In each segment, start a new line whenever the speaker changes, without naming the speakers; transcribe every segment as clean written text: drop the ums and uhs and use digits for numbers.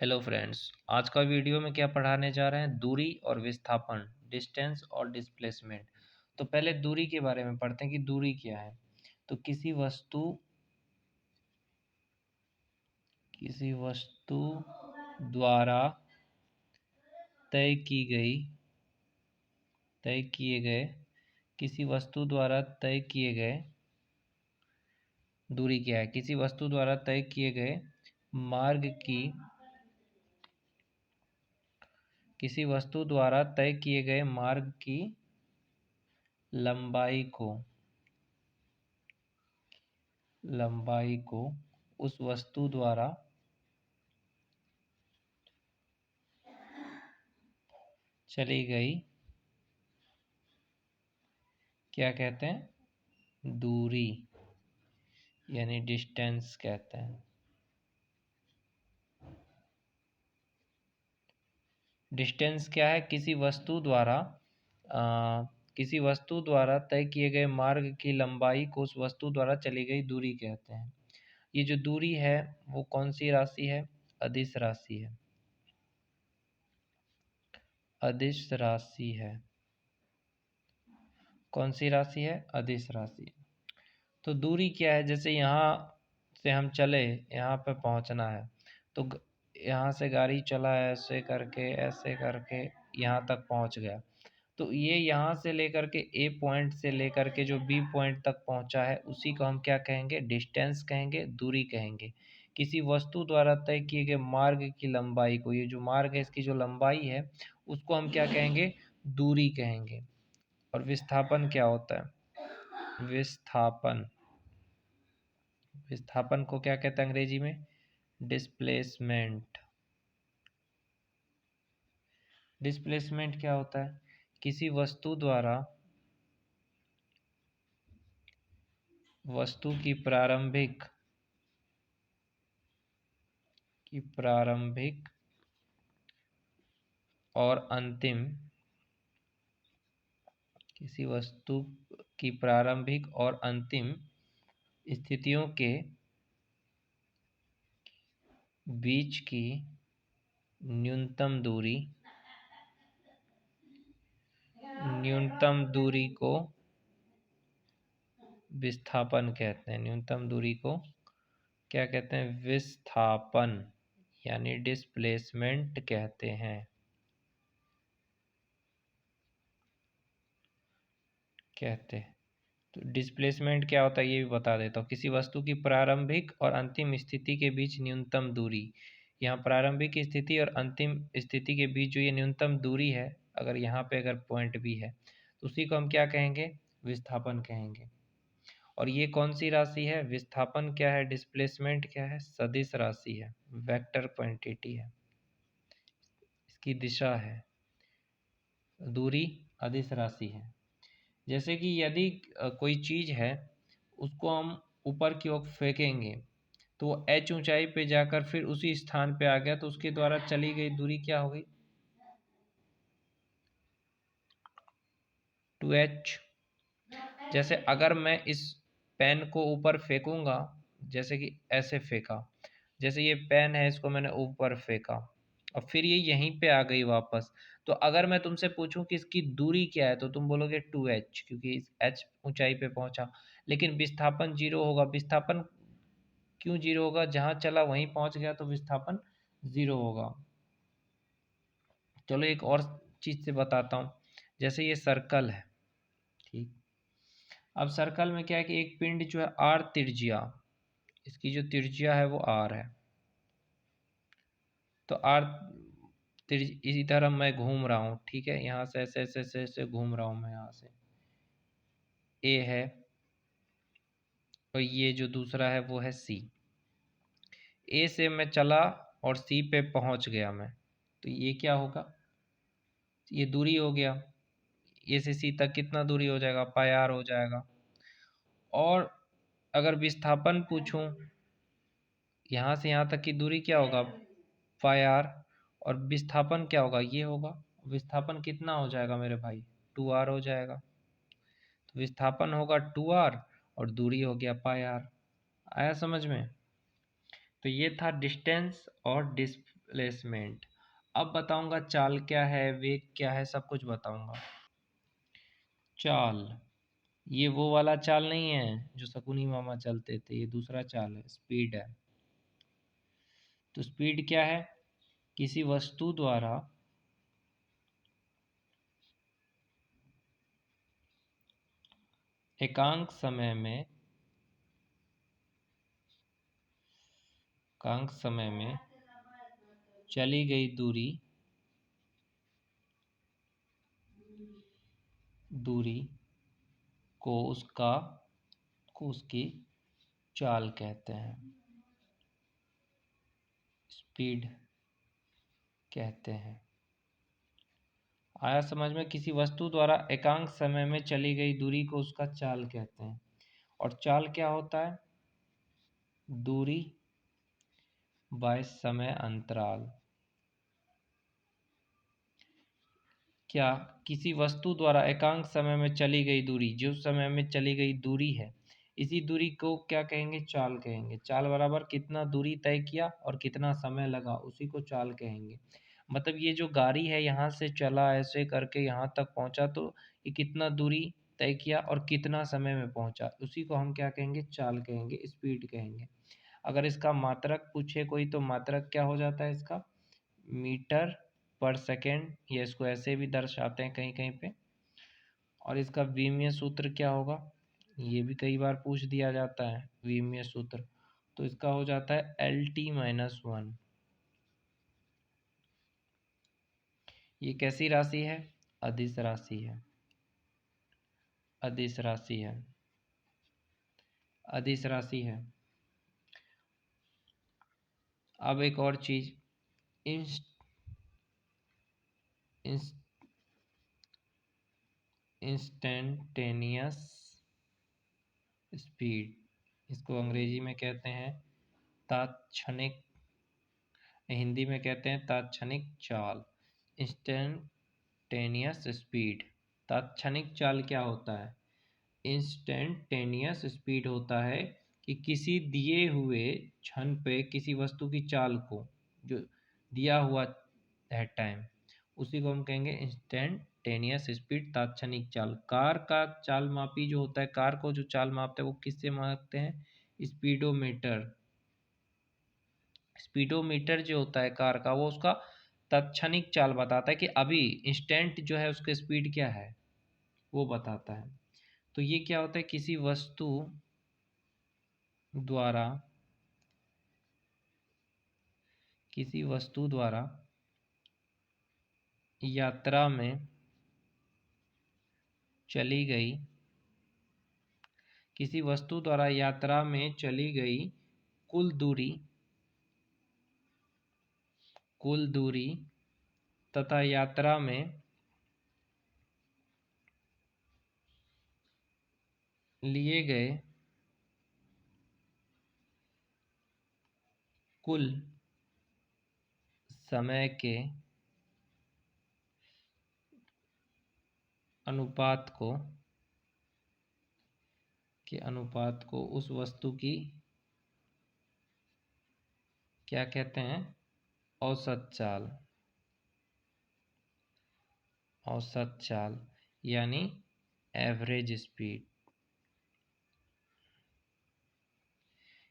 Hello friends, आज का video में क्या पढ़ाने जा रहे हैं? दूरी और विस्थापन, डिस्टेंस और डिस्प्लेसमेंट। तो पहले दूरी के बारे में पढ़ते हैं कि दूरी क्या है। तो किसी वस्तु द्वारा तय की गई तय किए गए किसी वस्तु द्वारा तय किए गए दूरी क्या है? किसी वस्तु द्वारा तय किए गए मार्ग की किसी वस्तु द्वारा तय किए गए मार्ग की लंबाई को उस वस्तु द्वारा चली गई क्या कहते हैं? दूरी, यानी डिस्टेंस कहते हैं। डिस्टेंस क्या है? किसी वस्तु द्वारा तय किए गए मार्ग की लंबाई को उस वस्तु द्वारा चली गई दूरी कहते हैं। ये जो दूरी है वो कौन सी राशि है? अदिश राशि है। अदिश राशि है। कौन सी राशि है? अदिश राशि। तो दूरी क्या है? जैसे यहाँ से हम चले, यहाँ पे पहुँचना है, तो यहाँ से गाड़ी चला, ऐसे करके यहाँ तक पहुँच गया। तो ये यहाँ से लेकर के ए पॉइंट से लेकर के जो बी पॉइंट तक पहुँचा है, उसी को हम क्या कहेंगे? डिस्टेंस कहेंगे, दूरी कहेंगे। किसी वस्तु द्वारा तय किए गए मार्ग की लंबाई को, ये जो मार्ग है इसकी जो लंबाई है उसको हम क्या कहेंगे? दूरी कहेंगे। और विस्थापन क्या होता है? विस्थापन को क्या कहते हैं अंग्रेजी में? डिस्प्लेसमेंट। डिस्प्लेसमेंट क्या होता है? किसी वस्तु की प्रारंभिक और अंतिम किसी वस्तु की प्रारंभिक और अंतिम स्थितियों के बीच की न्यूनतम दूरी को विस्थापन कहते हैं। न्यूनतम दूरी को क्या कहते हैं? विस्थापन, यानी डिस्प्लेसमेंट कहते हैं। तो डिस्प्लेसमेंट क्या होता है ये भी बता देता हूँ। किसी वस्तु की प्रारंभिक और अंतिम स्थिति के बीच न्यूनतम दूरी। यहाँ प्रारंभिक स्थिति और अंतिम स्थिति के बीच जो ये न्यूनतम दूरी है, अगर पॉइंट भी है तो उसी को हम क्या कहेंगे? विस्थापन कहेंगे। और ये कौन सी राशि है? विस्थापन क्या है? डिस्प्लेसमेंट क्या है? सदिश राशि है, वेक्टर क्वांटिटी है, इसकी दिशा है। दूरी अदिश राशि है। जैसे कि यदि कोई चीज़ है, उसको हम ऊपर की ओर फेंकेंगे तो वो h ऊंचाई पे जाकर फिर उसी स्थान पे आ गया, तो उसके द्वारा चली गई दूरी क्या होगी? 2h। जैसे अगर मैं इस पेन को ऊपर फेंकूंगा, जैसे कि ऐसे फेंका, जैसे ये पेन है इसको मैंने ऊपर फेंका और फिर ये यहीं पे आ गई वापस, तो अगर मैं तुमसे पूछूं कि इसकी दूरी क्या है तो तुम बोलोगे 2h, क्योंकि इस h ऊंचाई पे पहुंचा। लेकिन विस्थापन जीरो होगा। विस्थापन क्यों जीरो होगा? जहां चला वहीं पहुंच गया तो विस्थापन जीरो होगा। चलो एक और चीज से बताता हूँ। जैसे ये सर्कल है, ठीक। अब सर्कल में क्या है कि एक पिंड जो है r त्रिज्या, इसकी जो त्रिज्या है वो r है। तो r इसी तरह मैं घूम रहा हूँ, ठीक है। यहाँ से ऐसे ऐसे ऐसे ऐसे घूम रहा हूँ मैं। यहाँ से a है और ये जो दूसरा है वो है c। a से मैं चला और c पे पहुँच गया मैं, तो ये क्या होगा? ये दूरी हो गया। a से c तक कितना दूरी हो जाएगा? पाई r हो जाएगा। और अगर विस्थापन पूछूं, यहाँ से यहाँ तक की दूरी क्या होगा? पाई r। और विस्थापन क्या होगा? ये होगा। विस्थापन कितना हो जाएगा मेरे भाई? 2r हो जाएगा। तो विस्थापन होगा 2r और दूरी हो गया पाई r। आया समझ में? तो ये था डिस्टेंस और डिस्प्लेसमेंट। अब बताऊंगा चाल क्या है, वेग क्या है, सब कुछ बताऊंगा। चाल, ये वो वाला चाल नहीं है जो शकुनी मामा चलते थे, ये दूसरा चाल है, स्पीड है। तो स्पीड क्या है? किसी वस्तु द्वारा एकांक समय में चली गई दूरी को उसकी चाल कहते हैं, स्पीड कहते हैं। आया समझ में? किसी वस्तु द्वारा एकांक समय में चली गई दूरी को उसका चाल कहते हैं। और चाल क्या होता है? दूरी बाय समय अंतराल। क्या किसी वस्तु द्वारा एकांक समय में चली गई दूरी, जो समय में चली गई दूरी है, इसी दूरी को क्या कहेंगे? चाल कहेंगे। चाल बराबर कितना दूरी तय किया और कितना समय लगा, उसी को चाल कहेंगे। मतलब ये जो गाड़ी है यहाँ से चला ऐसे करके यहाँ तक पहुँचा, तो ये कितना दूरी तय किया और कितना समय में पहुँचा, उसी को हम क्या कहेंगे? चाल कहेंगे, स्पीड कहेंगे। अगर इसका मात्रक पूछे कोई, तो मात्रक क्या हो जाता है इसका? मीटर पर सेकेंड, या इसको ऐसे भी दर्शाते हैं कहीं कहीं पे। और इसका विमीय सूत्र क्या होगा? ये भी कई बार पूछ दिया जाता है विमीय सूत्र। तो इसका हो जाता है LT-1। ये कैसी राशि है? अदिश राशि है, अदिश राशि है, अदिश राशि है। अब एक और चीज, इंस्टेंटेनियस स्पीड, इसको अंग्रेजी में कहते हैं तात्क्षणिक, हिंदी में कहते हैं तात्क्षणिक चाल। इंस्टेंटेनियस स्पीड, तात्क्षणिक चाल क्या होता है? इंस्टेंटेनियस स्पीड होता है कि किसी दिए हुए क्षण पे किसी वस्तु की चाल को, जो दिया हुआ है टाइम, उसी को हम कहेंगे इंस्टेंटेनियस स्पीड, तात्क्षणिक चाल। कार का चाल मापी जो होता है, कार को जो चाल मापते हैं वो किससे मापते हैं? स्पीडोमीटर। स्पीडोमीटर जो होता है कार का, वो उसका तात्क्षणिक चाल बताता है कि अभी इंस्टेंट जो है उसकी स्पीड क्या है, वो बताता है। तो ये क्या होता है? द्वारा किसी वस्तु द्वारा यात्रा में चली गई, किसी वस्तु द्वारा यात्रा में चली गई कुल दूरी तथा यात्रा में लिए गए कुल समय के अनुपात को उस वस्तु की क्या कहते हैं? औसत चाल। औसत चाल यानी एवरेज स्पीड।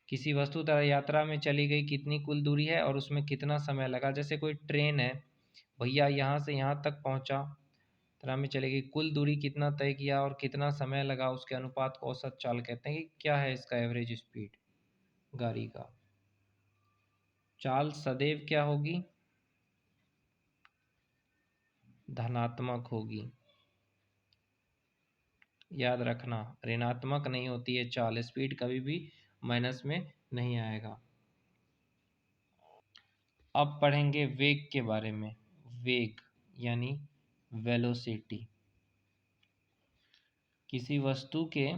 किसी वस्तु द्वारा यात्रा में चली गई कितनी कुल दूरी है और उसमें कितना समय लगा। जैसे कोई ट्रेन है, भैया यहाँ से यहाँ तक पहुँचा, यात्रा में चली गई, कुल दूरी कितना तय किया और कितना समय लगा, उसके अनुपात को औसत चाल कहते हैं कि क्या है इसका एवरेज स्पीड गाड़ी का। चाल सदैव क्या होगी? धनात्मक होगी। याद रखना, ऋणात्मक नहीं होती है चाल, स्पीड कभी भी माइनस में नहीं आएगा। अब पढ़ेंगे वेग के बारे में। वेग यानी वेलोसिटी। किसी वस्तु के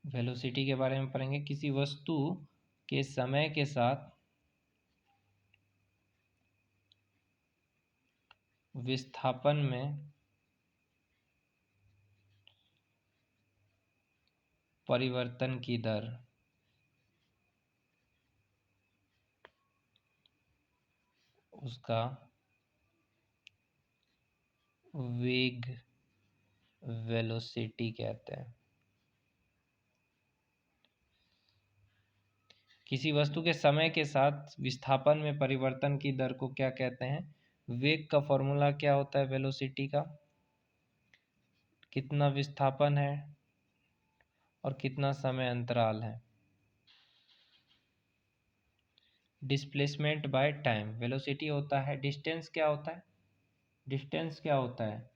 वेलोसिटी के बारे में पढ़ेंगे। किसी वस्तु के समय के साथ विस्थापन में, परिवर्तन की दर उसका वेग वेलोसिटी कहते हैं। किसी वस्तु के समय के साथ विस्थापन में परिवर्तन की दर को क्या कहते हैं? वेग का फॉर्मूला क्या होता है वेलोसिटी का? कितना विस्थापन है और कितना समय अंतराल है। Displacement by time. वेलोसिटी होता है, डिस्टेंस क्या होता है? डिस्टेंस क्या होता है?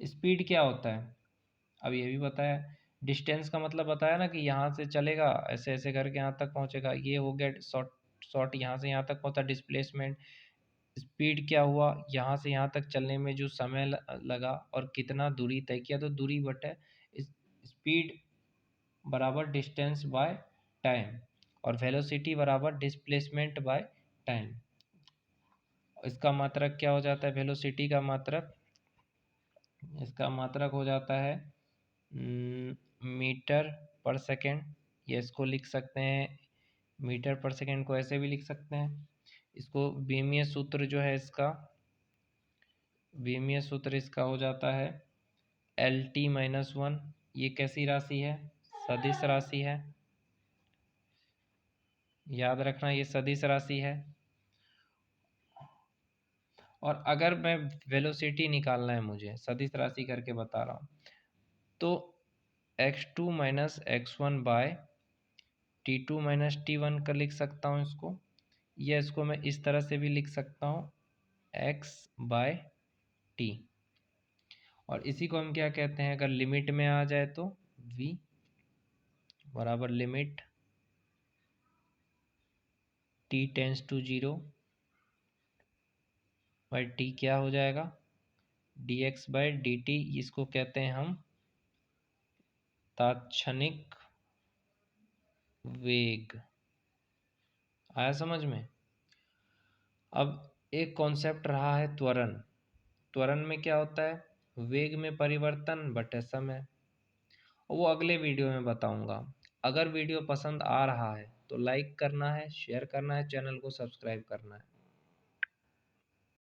स्पीड क्या होता है? अब ये भी बताया। डिस्टेंस का मतलब बताया ना कि यहाँ से चलेगा ऐसे ऐसे करके यहाँ तक पहुँचेगा, ये हो गया शॉर्ट शॉर्ट, यहाँ से यहाँ तक पहुँचा डिस्प्लेसमेंट। स्पीड क्या हुआ? यहाँ से यहाँ तक चलने में जो समय लगा और कितना दूरी तय किया, तो दूरी बटे स्पीड बराबर डिस्टेंस बाय टाइम, और वेलोसिटी बराबर डिस्प्लेसमेंट बाय टाइम। इसका मात्रक क्या हो जाता है? वेलोसिटी का मात्रक, इसका मात्रक हो जाता है मीटर पर सेकेंड। ये इसको लिख सकते हैं, मीटर पर सेकेंड को ऐसे भी लिख सकते हैं। इसको बीमीय सूत्र जो है इसका, बीमीय सूत्र इसका हो जाता है L t-1। ये कैसी राशि है? सदिश राशि है, याद रखना ये सदिश राशि है। और अगर मैं वेलोसिटी निकालना है मुझे, सदिश राशि करके बता रहा हूँ, तो x2 minus x1 bye t2 minus t1 कर लिख सकता हूँ इसको, या इसको मैं इस तरह से भी लिख सकता हूँ x बाय टी। और इसी को हम क्या कहते हैं, अगर लिमिट में आ जाए तो v बराबर limit t tends to 0 by T क्या हो जाएगा? dx by dt। इसको कहते हैं हम तात्क्षणिक वेग। आया समझ में? अब एक कॉन्सेप्ट रहा है त्वरण। त्वरण में क्या होता है? वेग में परिवर्तन बटे समय। वो अगले वीडियो में बताऊंगा। अगर वीडियो पसंद आ रहा है तो लाइक करना है, शेयर करना है, चैनल को सब्सक्राइब करना है।